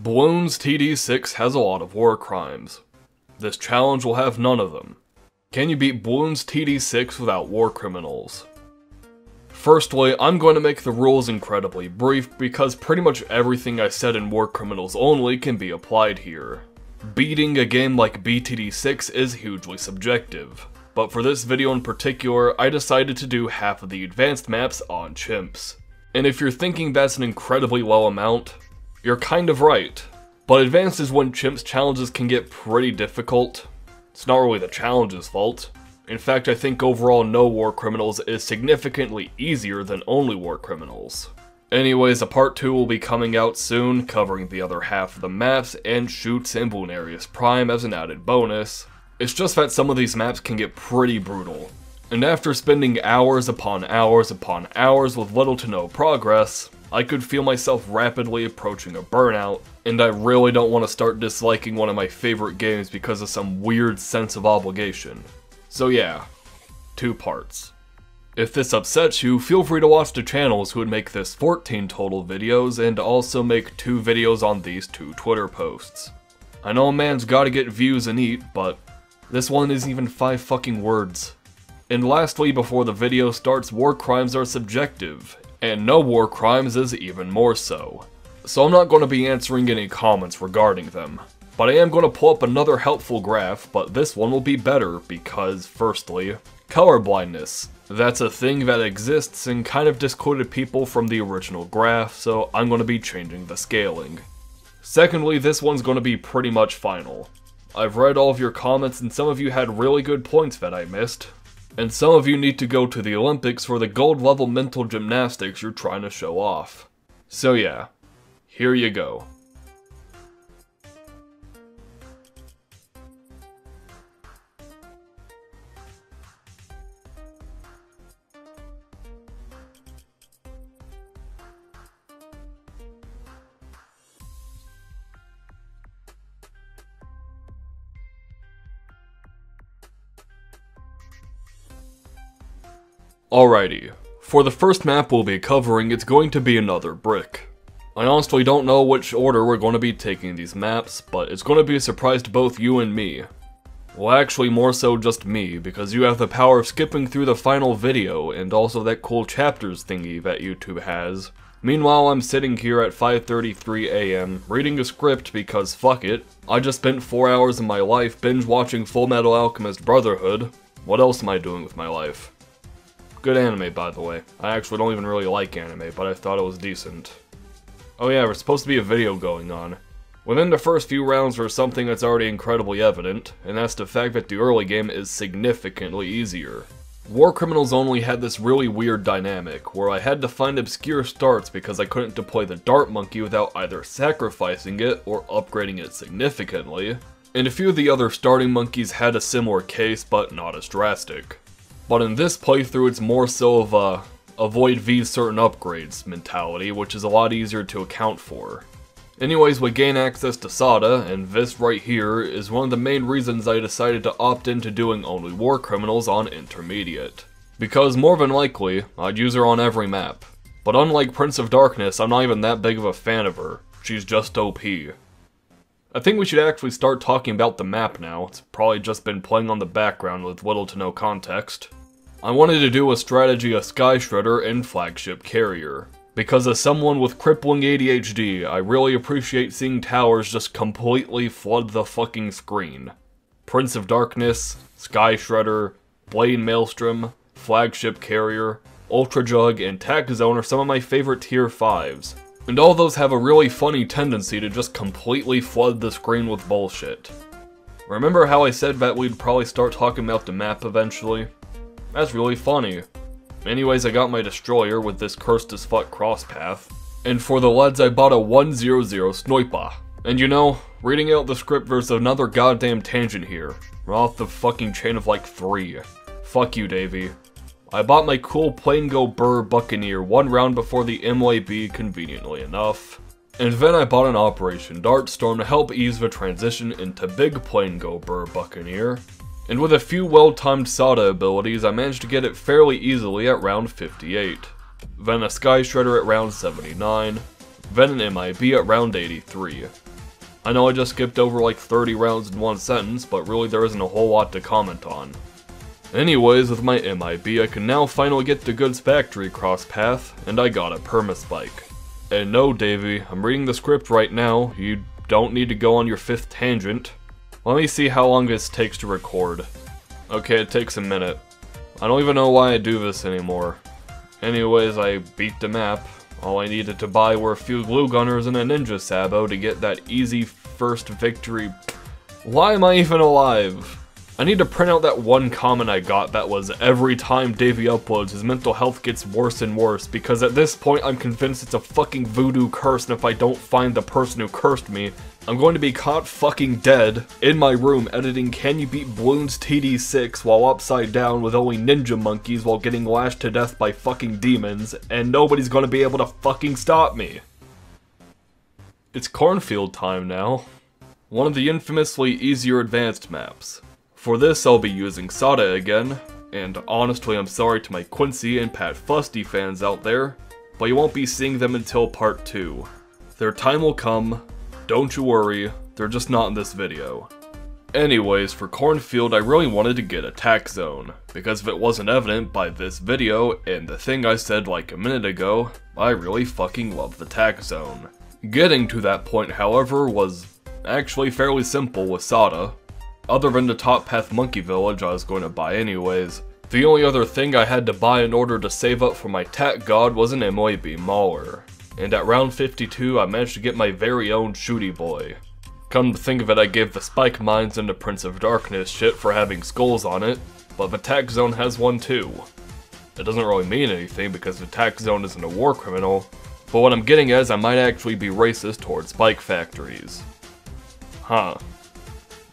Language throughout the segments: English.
Bloons TD6 has a lot of war crimes. This challenge will have none of them. Can you beat Bloons TD6 without war criminals? Firstly, I'm going to make the rules incredibly brief because pretty much everything I said in War Criminals only can be applied here. Beating a game like BTD6 is hugely subjective, but for this video in particular, I decided to do half of the advanced maps on chimps. And if you're thinking that's an incredibly low amount, you're kind of right. But advanced is when chimps challenges can get pretty difficult. It's not really the challenge's fault. In fact, I think overall no War Criminals is significantly easier than only War Criminals. Anyways, a part 2 will be coming out soon, covering the other half of the maps and shoots in Bloonarius Prime as an added bonus. It's just that some of these maps can get pretty brutal. And after spending hours upon hours upon hours with little to no progress, I could feel myself rapidly approaching a burnout, and I really don't want to start disliking one of my favorite games because of some weird sense of obligation. So yeah, 2 parts. If this upsets you, feel free to watch the channels who would make this 14 total videos and also make 2 videos on these 2 Twitter posts. I know a man's gotta get views and eat, but this one isn't even 5 fucking words. And lastly, before the video starts, war crimes are subjective, and no war crimes is even more so. So I'm not going to be answering any comments regarding them. But I am going to pull up another helpful graph, but this one will be better because, firstly, colorblindness. That's a thing that exists and kind of discluded people from the original graph, so I'm going to be changing the scaling. Secondly, this one's going to be pretty much final. I've read all of your comments and some of you had really good points that I missed. And some of you need to go to the Olympics for the gold level mental gymnastics you're trying to show off. So yeah, here you go. Alrighty, for the first map we'll be covering, it's going to be another brick. I honestly don't know which order we're going to be taking these maps, but it's going to be a surprise to both you and me. Well, actually more so just me, because you have the power of skipping through the final video, and also that cool chapters thingy that YouTube has. Meanwhile, I'm sitting here at 5:33 AM, reading a script because fuck it. I just spent 4 hours of my life binge watching Fullmetal Alchemist Brotherhood. What else am I doing with my life? Good anime, by the way. I actually don't even really like anime, but I thought it was decent. Oh yeah, there's supposed to be a video going on. Within the first few rounds there's something that's already incredibly evident, and that's the fact that the early game is significantly easier. War Criminals only had this really weird dynamic, where I had to find obscure starts because I couldn't deploy the Dart Monkey without either sacrificing it or upgrading it significantly, and a few of the other starting monkeys had a similar case, but not as drastic. But in this playthrough, it's more so of a avoid these certain upgrades mentality, which is a lot easier to account for. Anyways, we gain access to Sada, and this right here is one of the main reasons I decided to opt into doing only War Criminals on Intermediate. Because more than likely, I'd use her on every map. But unlike Prince of Darkness, I'm not even that big of a fan of her. She's just OP. I think we should actually start talking about the map now. It's probably just been playing on the background with little to no context. I wanted to do a strategy of Sky Shredder and Flagship Carrier. Because as someone with crippling ADHD, I really appreciate seeing towers just completely flood the fucking screen. Prince of Darkness, Sky Shredder, Blade Maelstrom, Flagship Carrier, Ultra Jug, and Tac Zone are some of my favorite tier 5s. And all those have a really funny tendency to just completely flood the screen with bullshit. Remember how I said that we'd probably start talking about the map eventually? That's really funny. Anyways, I got my destroyer with this cursed as fuck crosspath. And for the leads, I bought a 100 Sniper. And you know, reading out the script, there's another goddamn tangent here. We're off the fucking chain of like 3. Fuck you, Davey. I bought my cool Plain Go Burr Buccaneer 1 round before the MYB, conveniently enough. And then I bought an Operation Dartstorm to help ease the transition into Big Plain Go Burr Buccaneer. And with a few well-timed Sada abilities, I managed to get it fairly easily at round 58. Then a Sky Shredder at round 79, then an MIB at round 83. I know I just skipped over like 30 rounds in one sentence, but really there isn't a whole lot to comment on. Anyways, with my MIB, I can now finally get to Goods Factory cross path, and I got a permaspike. And no, Davey, I'm reading the script right now, you don't need to go on your 5th tangent. Let me see how long this takes to record. Okay, it takes a minute. I don't even know why I do this anymore. Anyways, I beat the map. All I needed to buy were a few glue gunners and a ninja sabo to get that easy first victory. Why am I even alive? I need to print out that one comment I got that was, every time Davey uploads, his mental health gets worse and worse, because at this point I'm convinced it's a fucking voodoo curse, and if I don't find the person who cursed me, I'm going to be caught fucking dead in my room editing Can You Beat Bloons TD6 while upside down with only ninja monkeys while getting lashed to death by fucking demons, and nobody's gonna be able to fucking stop me. It's Cornfield time now. One of the infamously easier advanced maps. For this, I'll be using Sada again, and honestly I'm sorry to my Quincy and Pat Fusty fans out there, but you won't be seeing them until part 2. Their time will come, don't you worry, they're just not in this video. Anyways, for Cornfield I really wanted to get Attack Zone, because if it wasn't evident by this video and the thing I said like a minute ago, I really fucking love the Attack Zone. Getting to that point, however, was actually fairly simple with Sada. Other than the top path monkey village I was going to buy anyways, the only other thing I had to buy in order to save up for my Tat God was an MOAB Mauler. And at round 52 I managed to get my very own shooty boy. Come to think of it, I gave the spike mines and the Prince of Darkness shit for having skulls on it, but the Attack Zone has one too. It doesn't really mean anything because the Attack Zone isn't a war criminal, but what I'm getting at is I might actually be racist towards spike factories. Huh.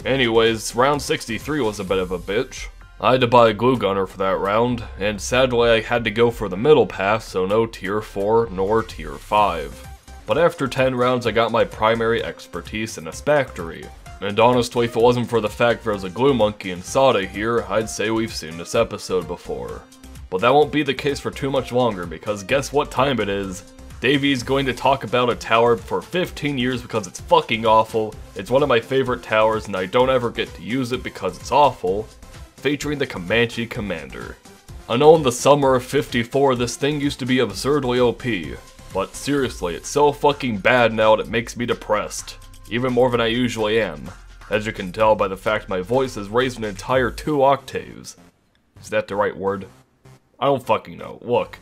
Anyways, round 63 was a bit of a bitch. I had to buy a glue gunner for that round, and sadly I had to go for the middle path, so no tier 4 nor tier 5. But after 10 rounds I got my primary expertise in a spactory. And honestly, if it wasn't for the fact there was a glue monkey and Sada here, I'd say we've seen this episode before. But that won't be the case for too much longer, because guess what time it is? Davey's going to talk about a tower for 15 years because it's fucking awful, it's one of my favorite towers and I don't ever get to use it because it's awful, featuring the Comanche Commander. I know in the summer of 54 this thing used to be absurdly OP, but seriously, it's so fucking bad now that it makes me depressed, even more than I usually am, as you can tell by the fact my voice is raised an entire 2 octaves. Is that the right word? I don't fucking know. Look,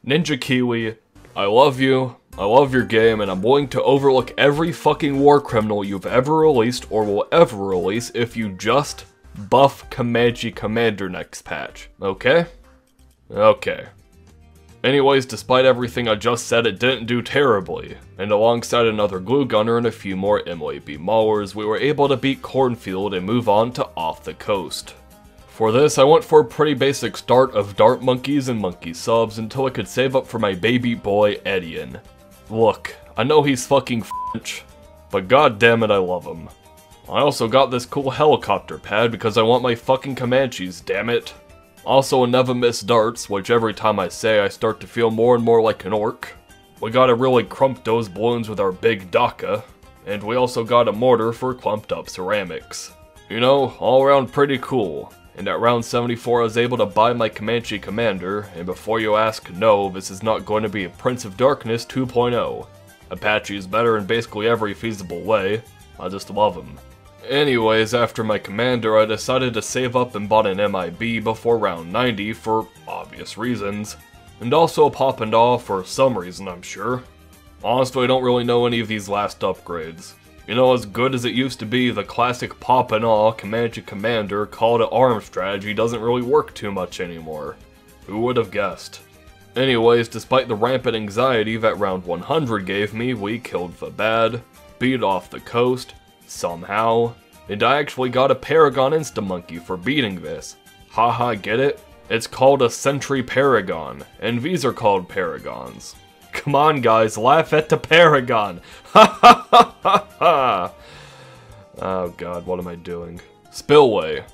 Ninja Kiwi, I love you, I love your game, and I'm willing to overlook every fucking war criminal you've ever released or will ever release if you just buff Comanche Commander next patch, okay? Okay. Anyways, despite everything I just said, it didn't do terribly, and alongside another glue gunner and a few more MOAB Maulers, we were able to beat Cornfield and move on to Off the Coast. For this, I went for a pretty basic start of dart monkeys and monkey subs until I could save up for my baby boy, Edian. Look, I know he's fucking French, but god damn it, I love him. I also got this cool helicopter pad because I want my fucking Comanches, damn it. Also a never miss darts, which every time I say I start to feel more and more like an orc. We gotta really crump those balloons with our big Daka, and we also got a mortar for clumped up ceramics. You know, all around pretty cool. And at round 74 I was able to buy my Comanche Commander, and before you ask, no, this is not going to be a Prince of Darkness 2.0. Apache is better in basically every feasible way, I just love him. Anyways, after my Commander I decided to save up and bought an MIB before round 90 for obvious reasons, and also Pop and Awe for some reason I'm sure. Honestly I don't really know any of these last upgrades. You know, as good as it used to be, the classic Pop and Awe Comanche Commander call to arms strategy doesn't really work too much anymore. Who would have guessed? Anyways, despite the rampant anxiety that round 100 gave me, we killed the bad, beat Off the Coast, somehow, and I actually got a Paragon Insta-Monkey for beating this. Haha, get it? It's called a Sentry Paragon, and these are called Paragons. Come on guys, laugh at the Paragon! Ha ha ha ha ha! Oh god, what am I doing? Spillway.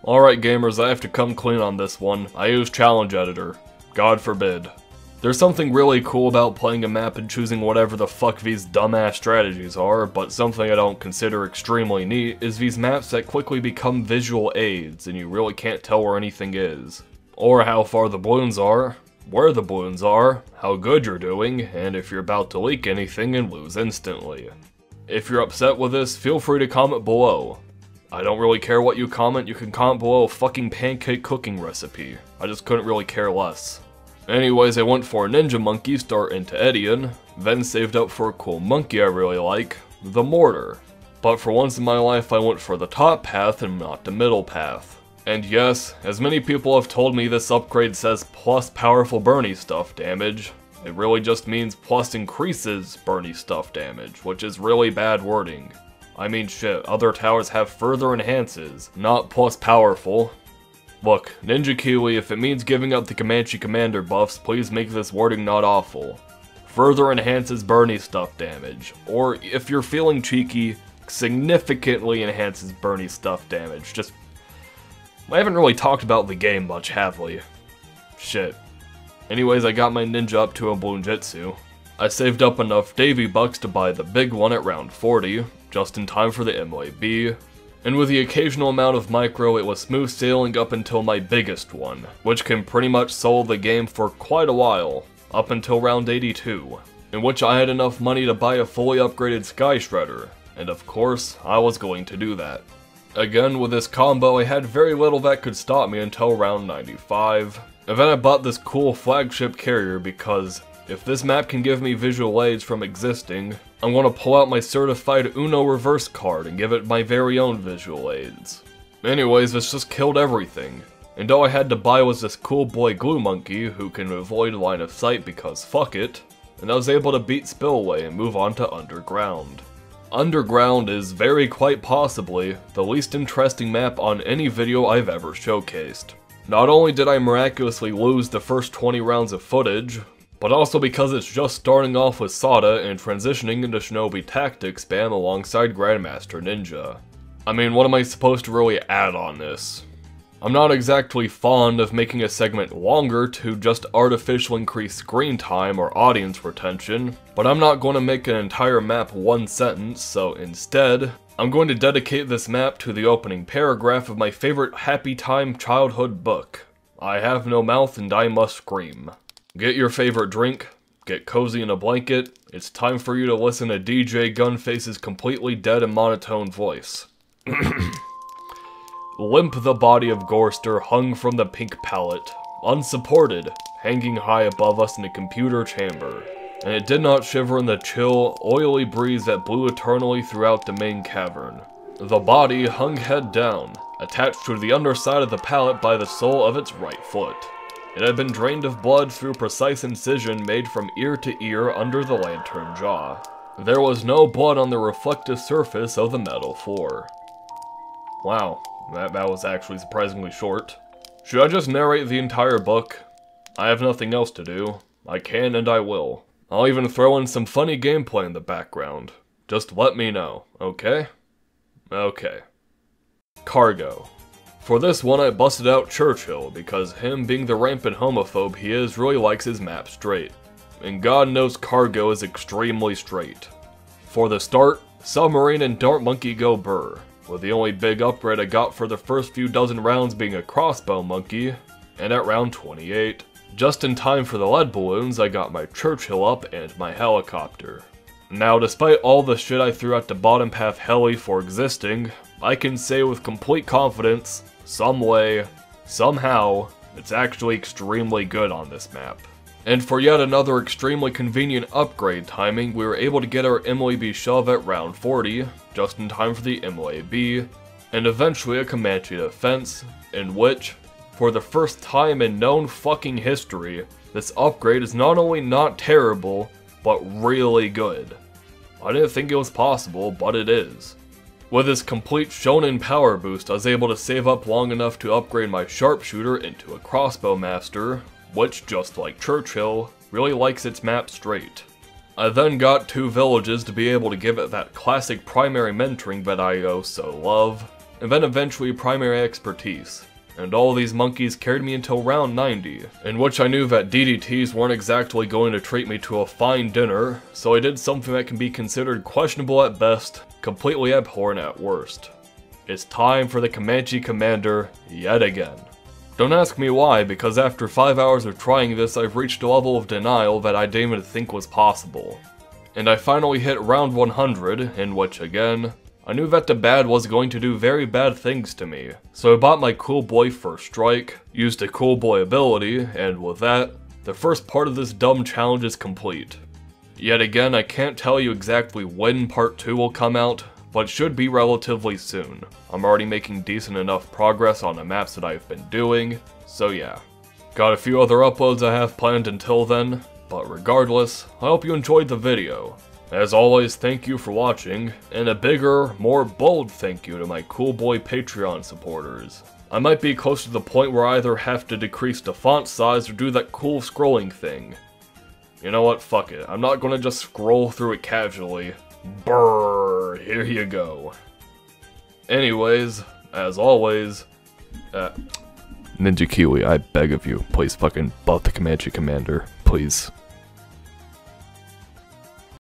Alright gamers, I have to come clean on this one. I use Challenge Editor. God forbid. There's something really cool about playing a map and choosing whatever the fuck these dumbass strategies are, but something I don't consider extremely neat is these maps that quickly become visual aids and you really can't tell where anything is. Or how far the balloons are, where the balloons are, how good you're doing, and if you're about to leak anything and lose instantly. If you're upset with this, feel free to comment below. I don't really care what you can comment below a fucking pancake cooking recipe. I just couldn't really care less. Anyways, I went for a ninja monkey start into Edian, then saved up for a cool monkey I really like, the mortar. But for once in my life I went for the top path and not the middle path. And yes, as many people have told me, this upgrade says plus powerful Bernie stuff damage. It really just means plus increases Bernie stuff damage, which is really bad wording. I mean shit, other towers have further enhances, not plus powerful. Look, Ninja Kiwi, if it means giving up the Comanche Commander buffs, please make this wording not awful. Further enhances Bernie stuff damage, or if you're feeling cheeky, significantly enhances Bernie stuff damage. Just, I haven't really talked about the game much, have we? Shit. Anyways, I got my ninja up to a Bloonjitsu. I saved up enough Davey bucks to buy the big one at round 40, just in time for the MLAB. And with the occasional amount of micro, it was smooth sailing up until my biggest one, which can pretty much solo the game for quite a while, up until round 82, in which I had enough money to buy a fully upgraded Sky Shredder, and of course, I was going to do that. Again, with this combo, I had very little that could stop me until round 95, and then I bought this cool flagship carrier because if this map can give me visual aids from existing, I'm going to pull out my certified Uno reverse card and give it my very own visual aids. Anyways, this just killed everything. And all I had to buy was this cool boy Glue Monkey who can avoid line of sight because fuck it, and I was able to beat Spillway and move on to Underground. Underground is very quite possibly the least interesting map on any video I've ever showcased. Not only did I miraculously lose the first 20 rounds of footage, but also because it's just starting off with Sada and transitioning into Shinobi Tactics spam alongside Grandmaster Ninja. I mean, what am I supposed to really add on this? I'm not exactly fond of making a segment longer to just artificially increase screen time or audience retention, but I'm not going to make an entire map one sentence, so instead, I'm going to dedicate this map to the opening paragraph of my favorite Happy Time childhood book, I Have No Mouth and I Must Scream. Get your favorite drink, get cozy in a blanket, it's time for you to listen to DJ Gunface's completely dead and monotone voice. Limp the body of Gorster hung from the pink pallet, unsupported, hanging high above us in a computer chamber, and it did not shiver in the chill, oily breeze that blew eternally throughout the main cavern. The body hung head down, attached to the underside of the pallet by the sole of its right foot. It had been drained of blood through precise incision made from ear to ear under the lantern jaw. There was no blood on the reflective surface of the metal floor. Wow, that was actually surprisingly short. Should I just narrate the entire book? I have nothing else to do. I can and I will. I'll even throw in some funny gameplay in the background. Just let me know, okay? Okay. Cargo. For this one, I busted out Churchill, because him being the rampant homophobe he is really likes his map straight. And God knows Cargo is extremely straight. For the start, Submarine and Dart Monkey go burr, with the only big upgrade I got for the first few dozen rounds being a Crossbow Monkey, and at round 28, just in time for the lead balloons, I got my Churchill up and my helicopter. Now, despite all the shit I threw at the bottom path heli for existing, I can say with complete confidence, some way, somehow, it's actually extremely good on this map. And for yet another extremely convenient upgrade timing, we were able to get our MLAB shove at round 40, just in time for the MLAB, and eventually a Comanche defense, in which, for the first time in known fucking history, this upgrade is not only not terrible, but really good. I didn't think it was possible, but it is. With this complete shonen power boost, I was able to save up long enough to upgrade my sharpshooter into a crossbow master, which, just like Churchill, really likes its map straight. I then got 2 villages to be able to give it that classic primary mentoring that I so love, and then eventually primary expertise. and all these monkeys carried me until round 90, in which I knew that DDTs weren't exactly going to treat me to a fine dinner, so I did something that can be considered questionable at best, completely abhorrent at worst. It's time for the Comanche Commander yet again. Don't ask me why, because after 5 hours of trying this, I've reached a level of denial that I didn't even think was possible. And I finally hit round 100, in which again, I knew that the bad was going to do very bad things to me. So I bought my Cool Boy First Strike, used a Cool Boy ability, and with that, the first part of this dumb challenge is complete. Yet again, I can't tell you exactly when part 2 will come out, but it should be relatively soon. I'm already making decent enough progress on the maps that I've been doing, so yeah. Got a few other uploads I have planned until then, but regardless, I hope you enjoyed the video. As always, thank you for watching, and a bigger, more bold thank you to my Cool Boy Patreon supporters. I might be close to the point where I either have to decrease the font size or do that cool scrolling thing. You know what, fuck it, I'm not gonna just scroll through it casually. Brrr, here you go. Anyways, as always, Ninja Kiwi, I beg of you, please fucking buff the Comanche Commander, please.